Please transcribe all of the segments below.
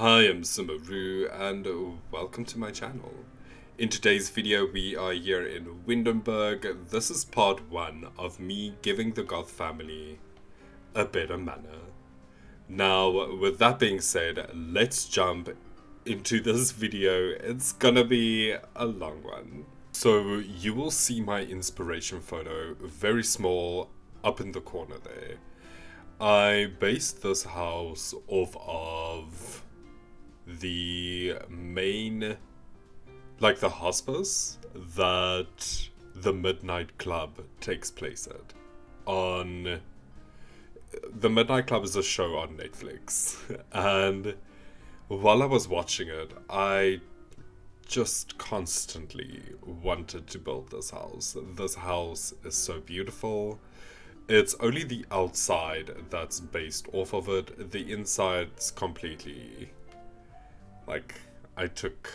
Hi, I'm Sumaru and welcome to my channel. In today's video we are here in Windenburg. This is part 1 of me giving the Goth family a better manor. Now, with that being said, let's jump into this video. It's gonna be a long one. So you will see my inspiration photo, very small, up in the corner there. I based this house off of the main, like the hospice that the Midnight Club takes place at. On the Midnight Club is a show on Netflix, and while I was watching it, I just constantly wanted to build this house. This house is so beautiful. It's only the outside that's based off of it. The inside's completely, like, I took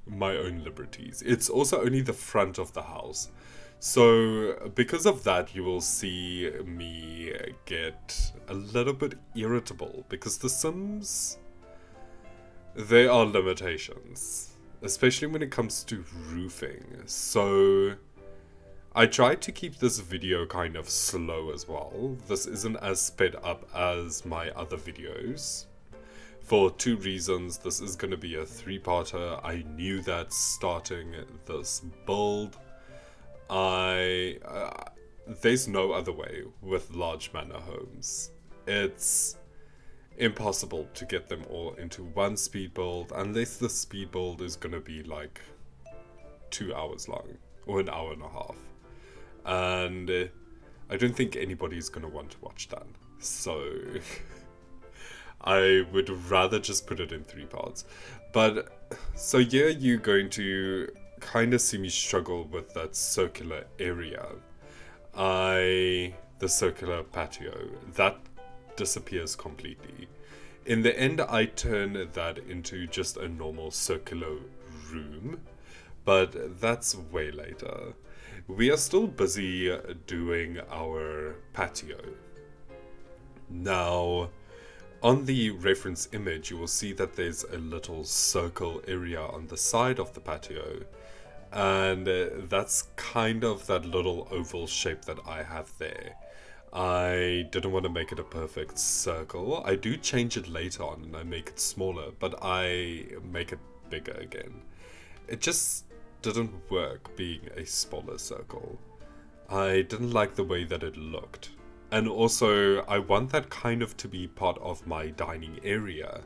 my own liberties. It's also only the front of the house. So, because of that, you will see me get a little bit irritable. Because The Sims, there are limitations. Especially when it comes to roofing. So, I tried to keep this video kind of slow as well. This isn't as sped up as my other videos. For 2 reasons. This is going to be a 3-parter. I knew that starting this build. There's no other way with large manor homes. It's impossible to get them all into one speed build unless the speed build is going to be like 2 hours long or an hour and a half. And I don't think anybody's going to want to watch that. So I would rather just put it in 3 parts. But so yeah, you're going to kind of see me struggle with that circular area. The circular patio, that disappears completely. In the end, I turn that into just a normal circular room, but that's way later. We are still busy doing our patio. Now, on the reference image, you will see that there's a little circle area on the side of the patio. And that's kind of that little oval shape that I have there. I didn't want to make it a perfect circle. I do change it later on and I make it smaller, but I make it bigger again. It just didn't work being a smaller circle. I didn't like the way that it looked. And also, I want that kind of to be part of my dining area.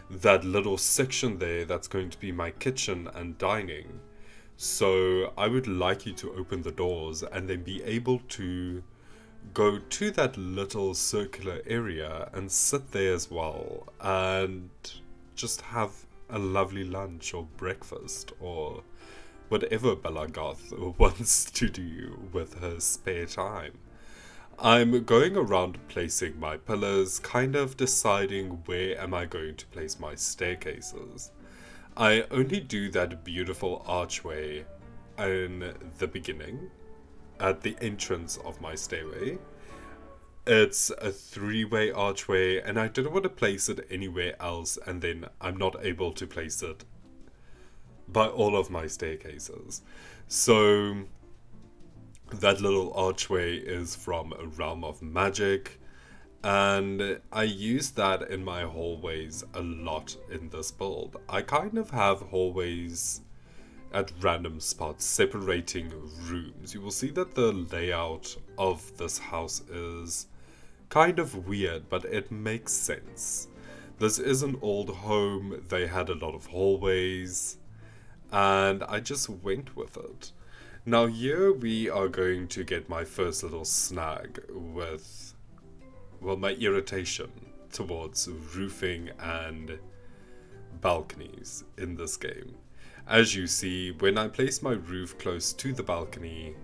That little section there that's going to be my kitchen and dining. So I would like you to open the doors and then be able to go to that little circular area and sit there as well and just have a lovely lunch or breakfast or whatever Bella Goth wants to do with her spare time. I'm going around placing my pillars, kind of deciding where am I going to place my staircases. I only do that beautiful archway in the beginning, at the entrance of my stairway. It's a 3-way archway and I didn't want to place it anywhere else and then I'm not able to place it by all of my staircases. So that little archway is from A Realm of Magic, and I use that in my hallways a lot in this build. I kind of have hallways at random spots separating rooms. You will see that the layout of this house is kind of weird, but it makes sense. This is an old home, they had a lot of hallways, and I just went with it. Now here we are going to get my first little snag with, well, my irritation towards roofing and balconies in this game. As you see, when I place my roof close to the balcony,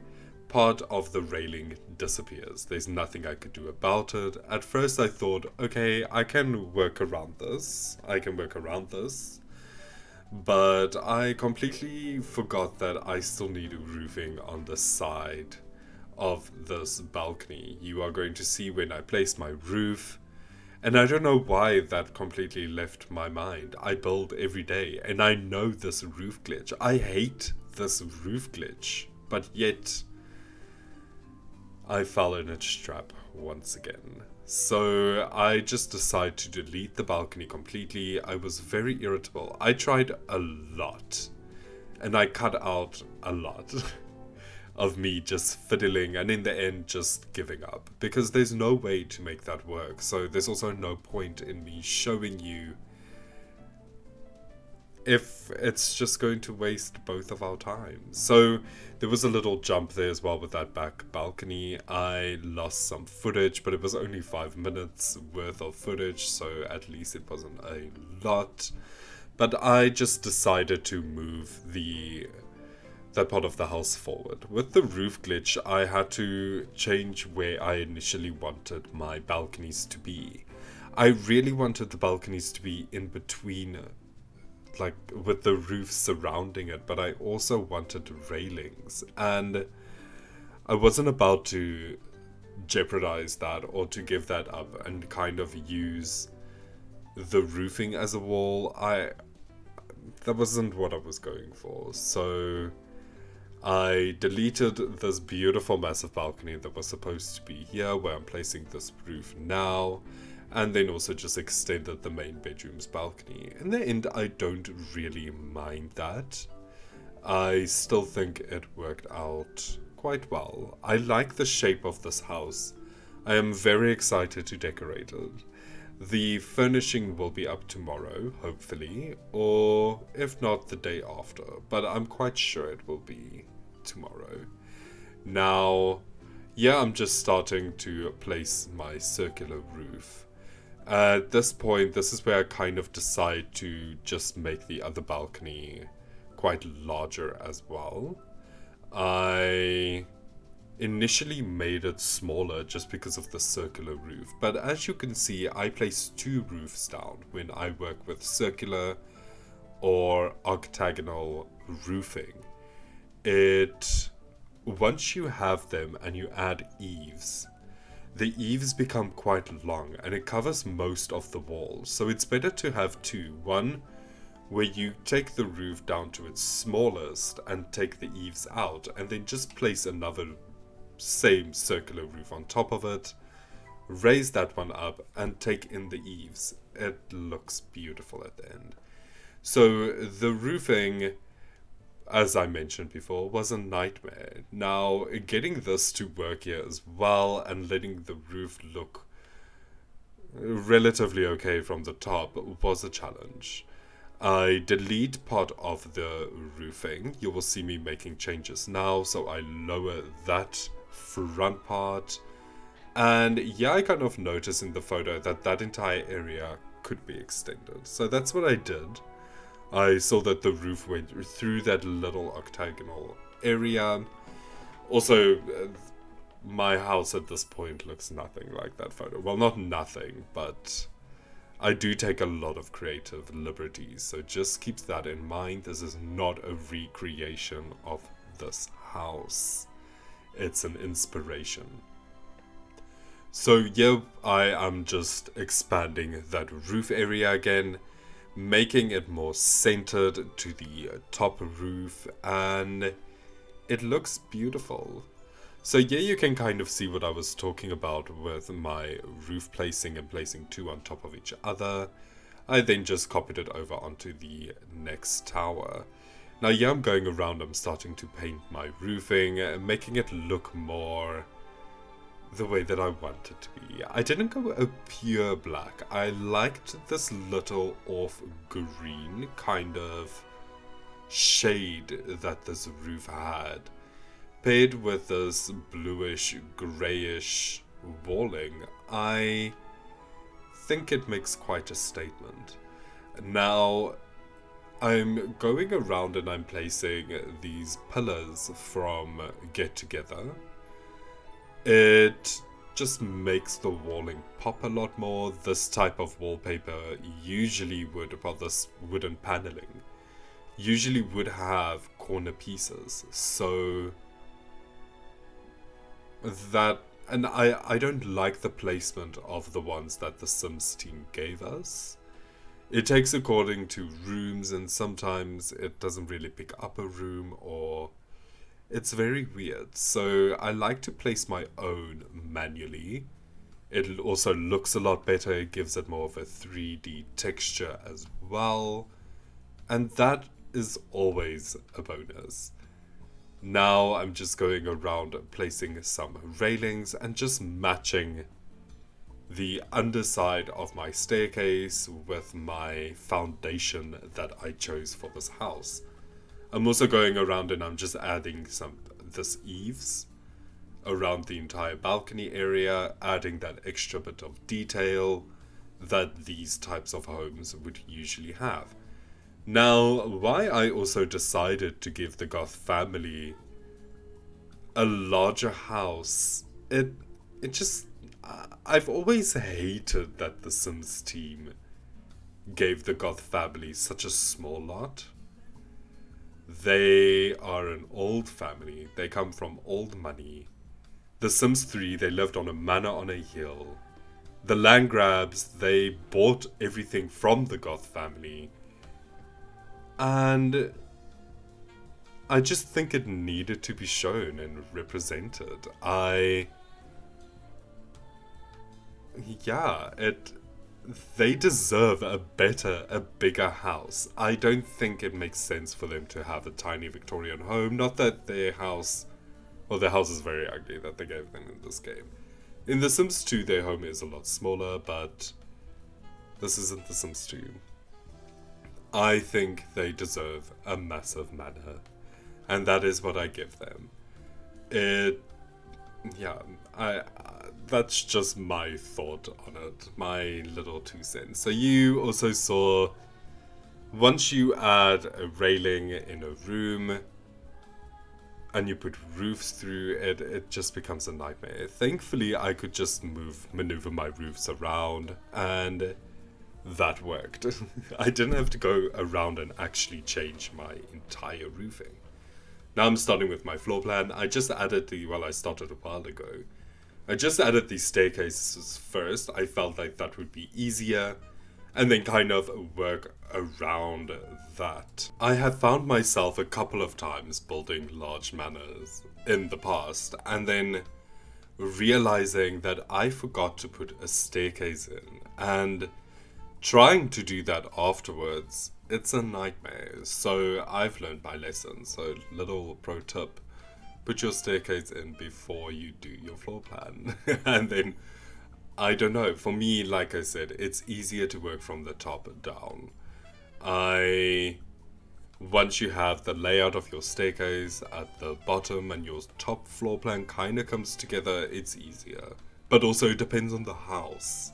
part of the railing disappears. There's nothing I could do about it. At first I thought, okay, I can work around this. But I completely forgot that I still need roofing on the side of this balcony. You are going to see when I place my roof, And I don't know why that completely left my mind. I build every day, and I know this roof glitch. I hate this roof glitch, but yet I fell in its trap once again. So I just decided to delete the balcony completely. I was very irritable. I tried a lot, and I cut out a lot of me just fiddling, and in the end just giving up, because there's no way to make that work. So there's also no point in me showing you if it's just going to waste both of our time. So there was a little jump there as well with that back balcony. I lost some footage, but it was only 5 minutes worth of footage, so at least it wasn't a lot. But I just decided to move that part of the house forward. With the roof glitch, I had to change where I initially wanted my balconies to be. I really wanted the balconies to be in between, like with the roof surrounding it, but I also wanted railings, and I wasn't about to jeopardize that or to give that up and kind of use the roofing as a wall. That wasn't what I was going for. So I deleted this beautiful massive balcony that was supposed to be here where I'm placing this roof now, and then also just extended the main bedroom's balcony. In the end, I don't really mind that. I still think it worked out quite well. I like the shape of this house. I am very excited to decorate it. The furnishing will be up tomorrow, hopefully, or if not, the day after, but I'm quite sure it will be tomorrow. Now, yeah, I'm just starting to place my circular roof. At this point, this is where I kind of decide to just make the other balcony quite larger as well. I initially made it smaller just because of the circular roof, but as you can see, I place 2 roofs down when I work with circular or octagonal roofing. Once you have them and you add eaves, the eaves become quite long and it covers most of the wall. So it's better to have 2. One where you take the roof down to its smallest and take the eaves out, and then just place another same circular roof on top of it, raise that one up and take in the eaves. It looks beautiful at the end. So the roofing, as I mentioned before, was a nightmare. Now, getting this to work here as well and letting the roof look relatively okay from the top was a challenge. I delete part of the roofing. You will see me making changes now, so I lower that front part. And yeah, I kind of noticed in the photo that that entire area could be extended. So that's what I did. I saw that the roof went through that little octagonal area. Also, my house at this point looks nothing like that photo. Well, not nothing, but I do take a lot of creative liberties. So just keep that in mind. This is not a recreation of this house. It's an inspiration. So yeah, I am just expanding that roof area again, making it more centered to the top roof, and it looks beautiful. So yeah, you can kind of see what I was talking about with my roof placing and placing 2 on top of each other. I then just copied it over onto the next tower. Now yeah, I'm going around, I'm starting to paint my roofing, making it look more the way that I want it to be. I didn't go a pure black. I liked this little off green kind of shade that this roof had, paired with this bluish grayish walling. I think it makes quite a statement. Now I'm going around and I'm placing these pillars from Get Together. It just makes the walling pop a lot more. This type of wallpaper usually would, well, this wooden paneling usually would have corner pieces, so that and I don't like the placement of the ones that the Sims team gave us. It takes according to rooms, and sometimes it doesn't really pick up a room, or it's very weird. So I like to place my own manually. It also looks a lot better, it gives it more of a 3D texture as well. And that is always a bonus. Now I'm just going around placing some railings and just matching the underside of my staircase with my foundation that I chose for this house. I'm also going around and I'm just adding this eaves around the entire balcony area, adding that extra bit of detail that these types of homes would usually have. Now, why I also decided to give the Goth family a larger house, it just, I've always hated that the Sims team gave the Goth family such a small lot. They are an old family, they come from old money. The Sims 3, they lived on a manor on a hill. The land grabs, they bought everything from the Goth family. And I just think it needed to be shown and represented. They deserve a bigger house. I don't think it makes sense for them to have a tiny Victorian home. Not that their house is very ugly that they gave them in this game. In The Sims 2, their home is a lot smaller, but this isn't The Sims 2. I think they deserve a massive manor, and that is what I give them. That's just my thought on it, my little 2 cents. So you also saw, once you add a railing in a room, and you put roofs through it, it just becomes a nightmare. Thankfully, I could just maneuver my roofs around, and that worked. I didn't have to go around and actually change my entire roofing. Now I'm starting with my floor plan. I started a while ago. I just added these staircases first. I felt like that would be easier, and then kind of work around that. I have found myself a couple of times building large manors in the past, and then realizing that I forgot to put a staircase in, and trying to do that afterwards, it's a nightmare. So I've learned my lesson. So little pro tip, put your staircase in before you do your floor plan. And then, I don't know, for me, like I said, it's easier to work from the top down. Once you have the layout of your staircase at the bottom and your top floor plan kind of comes together, it's easier. But also it depends on the house.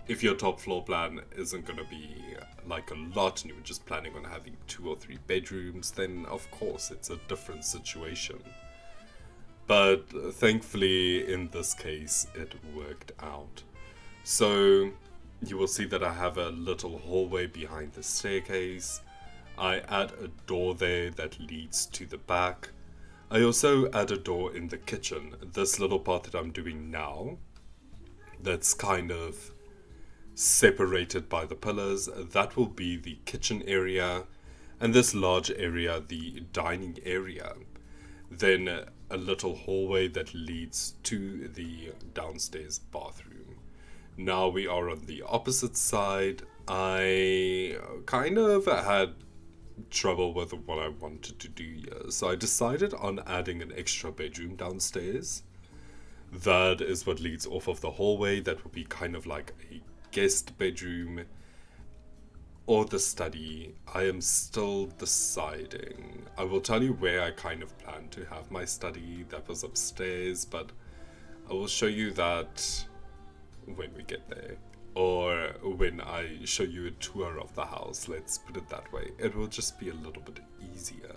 If your top floor plan isn't going to be like a lot and you're just planning on having 2 or 3 bedrooms, then of course it's a different situation. But thankfully in this case it worked out. So you will see that I have a little hallway behind the staircase. I add a door there that leads to the back. I also add a door in the kitchen. This little part that I'm doing now, that's kind of separated by the pillars, that will be the kitchen area, and this large area the dining area. Then a little hallway that leads to the downstairs bathroom. Now we are on the opposite side. I kind of had trouble with what I wanted to do here, so I decided on adding an extra bedroom downstairs. That is what leads off of the hallway. That would be kind of like a guest bedroom or the study. I am still deciding. I will tell you where I kind of plan to have my study. That was upstairs, but I will show you that when we get there, or when I show you a tour of the house. Let's put it that way. It will just be a little bit easier.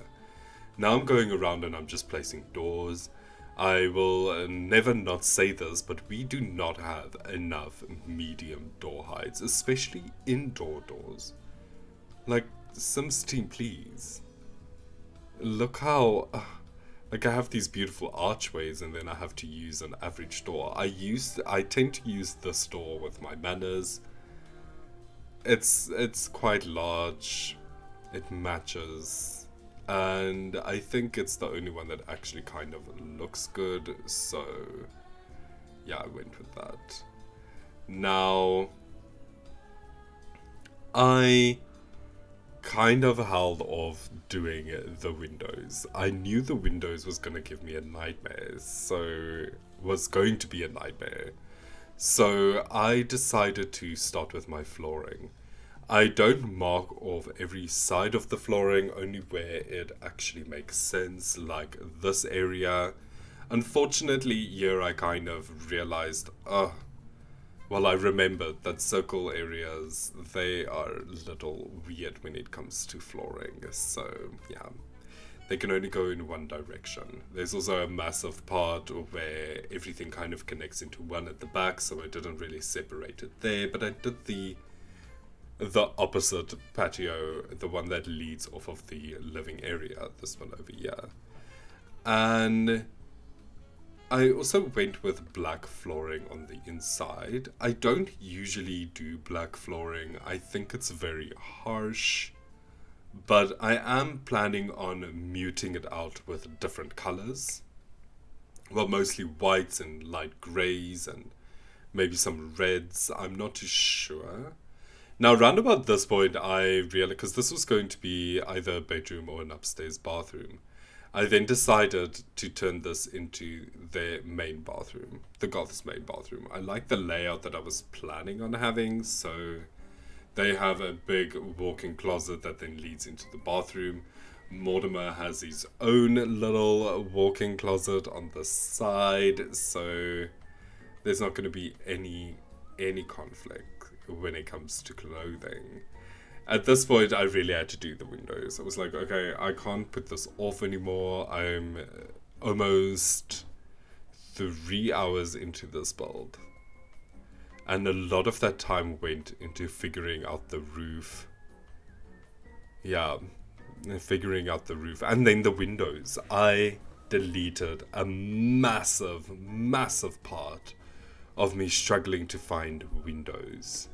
Now I'm going around and I'm just placing doors. I will never not say this, but we do not have enough medium door heights, especially indoor doors. Like, Sims team, please. Look how... Like, I have these beautiful archways, and then I have to use an average door. I tend to use this door with my MANORs. It's quite large. It matches. And I think it's the only one that actually kind of looks good. So, yeah, I went with that. Now, I kind of held off doing the windows. I knew the windows was going to give me a nightmare, was going to be a nightmare. So I decided to start with my flooring. I don't mark off every side of the flooring, only where it actually makes sense, like this area. Unfortunately, here I kind of realized, I remembered that circle areas, they are a little weird when it comes to flooring. So, yeah, they can only go in one direction. There's also a massive part where everything kind of connects into one at the back, so I didn't really separate it there. But I did the opposite patio, the one that leads off of the living area, this one over here. And I also went with black flooring on the inside. I don't usually do black flooring. I think it's very harsh. But I am planning on muting it out with different colors. Well, mostly whites and light grays and maybe some reds. I'm not too sure. Now, round about this point, I realized, because this was going to be either a bedroom or an upstairs bathroom, I then decided to turn this into their main bathroom, the Goth's main bathroom. I like the layout that I was planning on having, so they have a big walk-in closet that then leads into the bathroom. Mortimer has his own little walk-in closet on the side, so there's not going to be any conflict when it comes to clothing. At this point, I really had to do the windows. I was like, okay, I can't put this off anymore. I'm almost 3 hours into this build. And a lot of that time went into figuring out the roof. Yeah, figuring out the roof. And then the windows. I deleted a massive part of me struggling to find windows.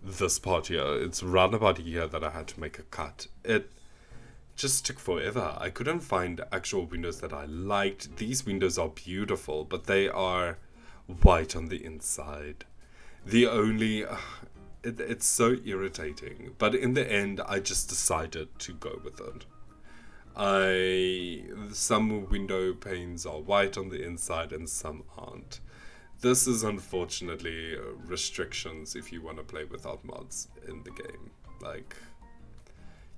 This part here, it's round about here that I had to make a cut. It just took forever. I couldn't find actual windows that I liked. These windows are beautiful, but they are white on the inside. It's so irritating. But in the end, I just decided to go with it. Some window panes are white on the inside and some aren't. This is unfortunately restrictions if you want to play without mods in the game. Like,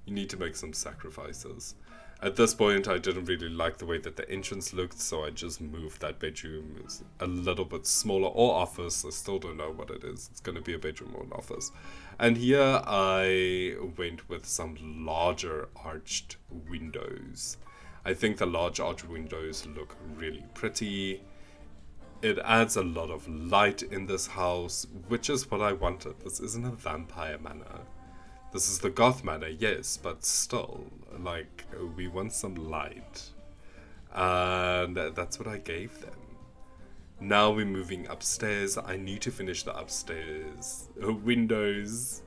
you need to make some sacrifices. At this point, I didn't really like the way that the entrance looked, so I just moved that bedroom a little bit smaller, or office. I still don't know what it is. It's going to be a bedroom or an office. And here I went with some larger arched windows. I think the large arched windows look really pretty. It adds a lot of light in this house, which is what I wanted. This isn't a vampire manor. This is the Goth manor, yes, but still, like, we want some light. And that's what I gave them. Now we're moving upstairs. I need to finish the upstairs windows.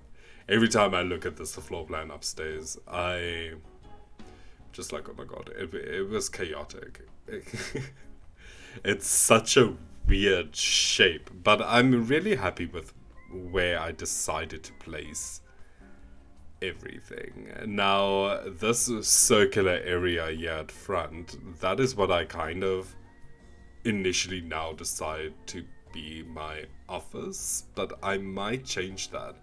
Every time I look at the floor plan upstairs, I just like, oh my god, it was chaotic. It's such a weird shape, but I'm really happy with where I decided to place everything. Now, this circular area here at front, that is what I kind of initially now decide to be my office, but I might change that.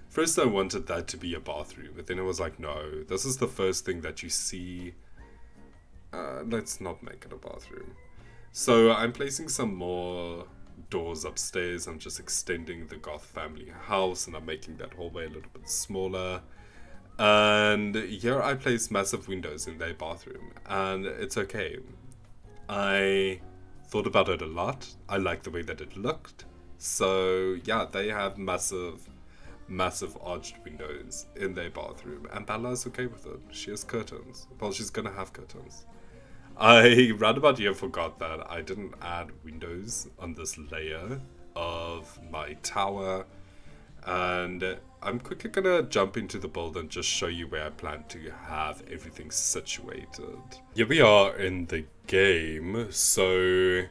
First I wanted that to be a bathroom, but then I was like, no, this is the first thing that you see. Let's not make it a bathroom. So I'm placing some more doors upstairs. I'm just extending the Goth family house, and I'm making that hallway a little bit smaller. And here I place massive windows in their bathroom, and it's okay. I thought about it a lot. I like the way that it looked. So yeah, they have massive arched windows in their bathroom, and Bella's okay with it. She has curtains. Well, she's gonna have curtains. I roundabout here forgot that I didn't add windows on this layer of my tower, and I'm quickly gonna jump into the build and just show you where I plan to have everything situated. Here we are in the game, so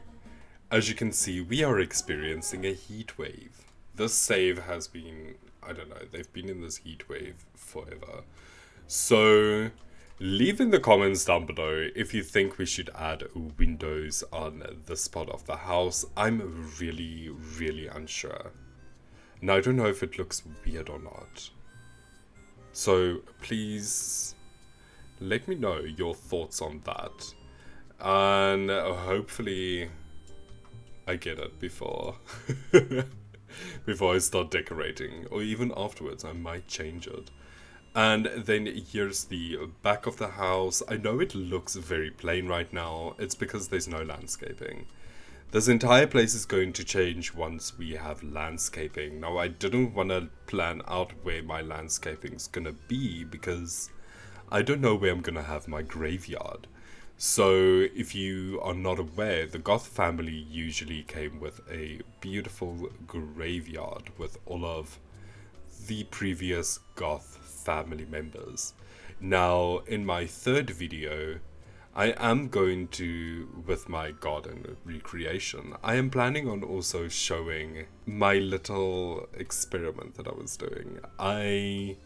as you can see, we are experiencing a heat wave. This save has been, I don't know, they've been in this heat wave forever. So leave in the comments down below if you think we should add windows on this part of the house. I'm really, really unsure. And I don't know if it looks weird or not. So please let me know your thoughts on that. And hopefully I get it before before I start decorating, or even afterwards. I might change it. And then here's the back of the house. I know it looks very plain right now. It's because there's no landscaping. This entire place is going to change once we have landscaping. Now, I didn't want to plan out where my landscaping's gonna be because I don't know where I'm gonna have my graveyard. So if you are not aware, the Goth family usually came with a beautiful graveyard with all of the previous Goth family members. Now, in my third video, I am going to, with my garden recreation, I am planning on also showing my little experiment that I was doing. I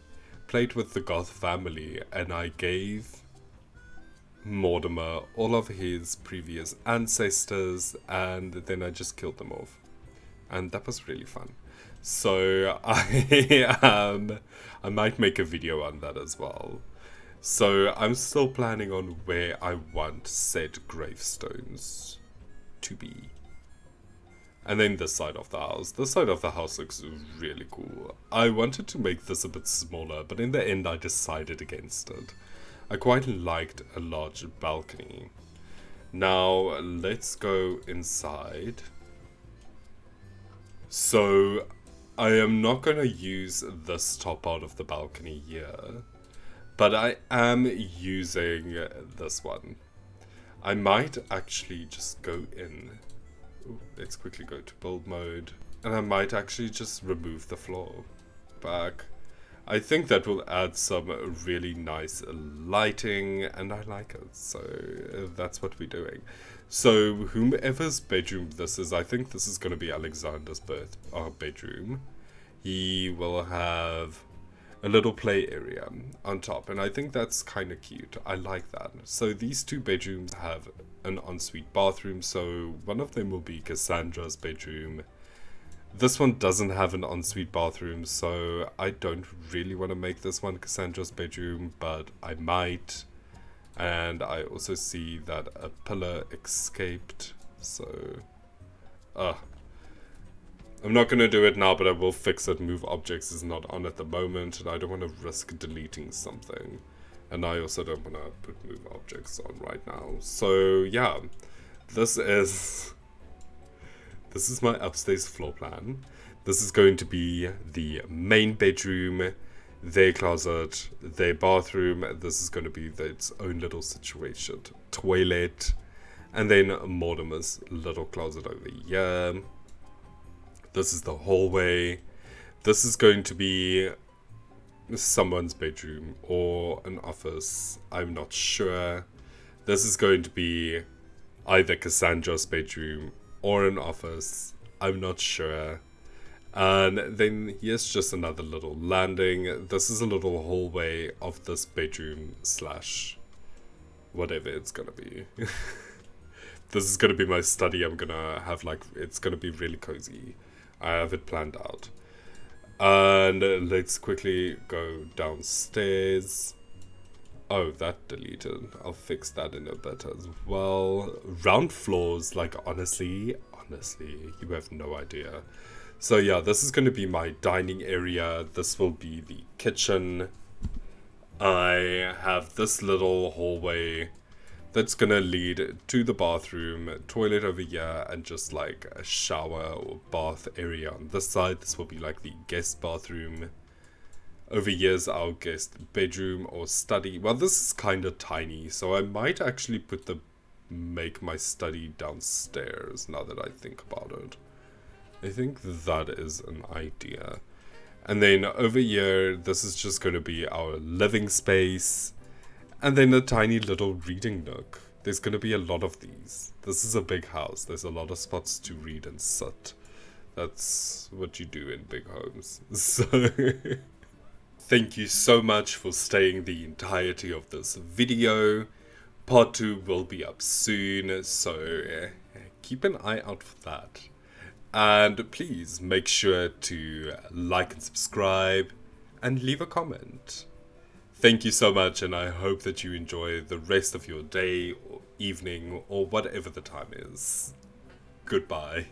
played with the Goth family and I gave Mortimer all of his previous ancestors, and then I just killed them off. And that was really fun. So I might make a video on that as well. So I'm still planning on where I want said gravestones to be. And then this side of the house. This side of the house looks really cool. I wanted to make this a bit smaller, but in the end I decided against it. I quite liked a large balcony. Now let's go inside. So I am not going to use this top part of the balcony here, but I am using this one. I might actually just go in. Ooh, let's quickly go to build mode. And I might actually just remove the floor back. I think that will add some really nice lighting, and I like it. So that's what we're doing. So whomever's bedroom this is, I think this is going to be Alexander's bedroom. He will have a little play area on top, and I think that's kind of cute. I like that. So these two bedrooms have an ensuite bathroom, so one of them will be Cassandra's bedroom. This one doesn't have an ensuite bathroom, so I don't really want to make this one Cassandra's bedroom, but I might. And I also see that a pillar escaped, so I'm not going to do it now, but I will fix it. Move objects is not on at the moment, and I don't want to risk deleting something. And I also don't want to put move objects on right now. So yeah, this is my upstairs floor plan. This is going to be the main bedroom, their closet, their bathroom. This is going to be its own little situation. Toilet, and then Mortimer's little closet over here. This is the hallway. This is going to be someone's bedroom or an office. I'm not sure. This is going to be either Cassandra's bedroom or an office. I'm not sure. And then here's just another little landing. This is a little hallway of this bedroom slash whatever it's gonna be. This is gonna be my study. I'm gonna have it's gonna be really cozy. I have it planned out. And let's quickly go downstairs. Oh, that deleted. I'll fix that in a bit as well. Round floors, honestly, you have no idea. So yeah, this is going to be my dining area. This will be the kitchen. I have this little hallway that's going to lead to the bathroom, toilet over here, and just a shower or bath area on this side. This will be the guest bathroom. Over here's our guest bedroom or study. Well, this is kind of tiny, so I might actually put the make my study downstairs, now that I think about it. I think that is an idea. And then over here, this is just going to be our living space. And then a tiny little reading nook. There's going to be a lot of these. This is a big house. There's a lot of spots to read and sit. That's what you do in big homes. So, thank you so much for staying the entirety of this video. Part 2 will be up soon, so keep an eye out for that. And please make sure to like and subscribe and leave a comment. Thank you so much, and I hope that you enjoy the rest of your day or evening or whatever the time is. Goodbye.